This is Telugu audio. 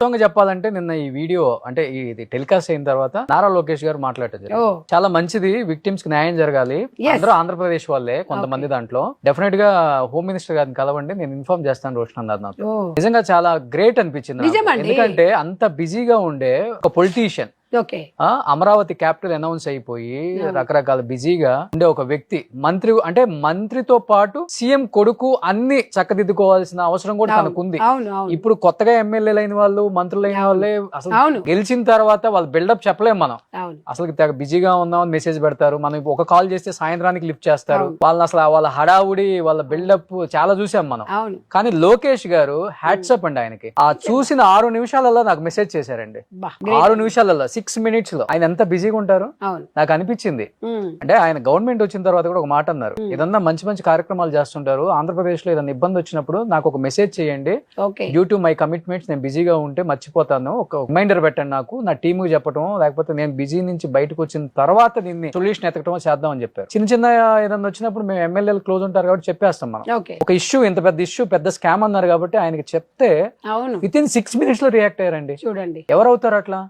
వాస్తవంగా చెప్పాలంటే నిన్న ఈ వీడియో అంటే ఇది టెలికాస్ట్ అయిన తర్వాత నారా లోకేష్ గారు మాట్లాడటం జరిగింది. చాలా మంచిది, విక్టిమ్స్ కి న్యాయం జరగాలి. అందరూ ఆంధ్రప్రదేశ్ వాళ్ళే కొంతమంది దాంట్లో. డెఫినెట్ గా హోమ్ మినిస్టర్ గారిని కలవండి, నేను ఇన్ఫార్మ్ చేస్తాను రోషన్ అన్నారు. నాకు నిజంగా చాలా గ్రేట్ అనిపించింది నాకు. ఎందుకంటే అంత బిజీగా ఉండే ఒక పొలిటీషియన్ అమరావతి క్యాపిటల్ అనౌన్స్ అయిపోయి రకరకాల బిజీగా ఉండే ఒక వ్యక్తి మంత్రి, అంటే మంత్రితో పాటు సీఎం కొడుకు అన్ని చక్కదిద్దుకోవాల్సిన అవసరం కూడా తనకుంది. ఇప్పుడు కొత్తగా ఎమ్మెల్యేలు అయిన వాళ్ళు, మంత్రులు అయిన వాళ్ళే అసలు గెలిచిన తర్వాత వాళ్ళు బిల్డప్ చెప్పలేము మనం. అసలు తెగ బిజీగా ఉన్నామని మెసేజ్ పెడతారు. మనం ఒక కాల్ చేస్తే సాయంత్రానికి లిఫ్ట్ చేస్తారు. వాళ్ళని అసలు వాళ్ళ హడావుడి, వాళ్ళ బిల్డప్ చాలా చూసాం మనం. కానీ లోకేష్ గారు హ్యాట్సప్ అండి ఆయనకి. ఆ చూసిన 6 నిమిషాలలో నాకు మెసేజ్ చేశారండి. 6 నిమిషాలలో 6 minutes లో ఆయన ఎంత బిజీగా ఉంటారు నాకు అనిపించింది. అంటే ఆయన గవర్నమెంట్ వచ్చిన తర్వాత కూడా ఒక మాట అన్నారు, ఏదన్నా మంచి మంచి కార్యక్రమాలు చేస్తుంటారు, ఆంధ్రప్రదేశ్ లో ఏదైనా ఇబ్బంది వచ్చినప్పుడు నాకు ఒక మెసేజ్ చేయండి, డ్యూ టు మై కమిట్మెంట్స్ నేను బిజీగా ఉంటే మర్చిపోతాను, ఒక రిమైండర్ పెట్టండి నాకు, నా టీమ్ కి చెప్పడం, లేకపోతే నేను బిజీ నుంచి బయటకు వచ్చిన తర్వాత దీన్ని సొల్యూషన్ ఎతకడం చేద్దాం అని చెప్పారు. చిన్న చిన్న ఏదన్నా వచ్చినప్పుడు మేము ఎమ్మెల్యేలు క్లోజ్ ఉంటారు కాబట్టి చెప్పేస్తాం మనం. ఒక ఇష్యూ, ఇంత పెద్ద ఇష్యూ, పెద్ద స్కామ్ అన్నారు కాబట్టి ఆయనకి చెప్తే విత్ ఇన్ 6 minutes లో రియాక్ట్ అయ్యారండి. చూడండి ఎవరవుతారు అట్లా.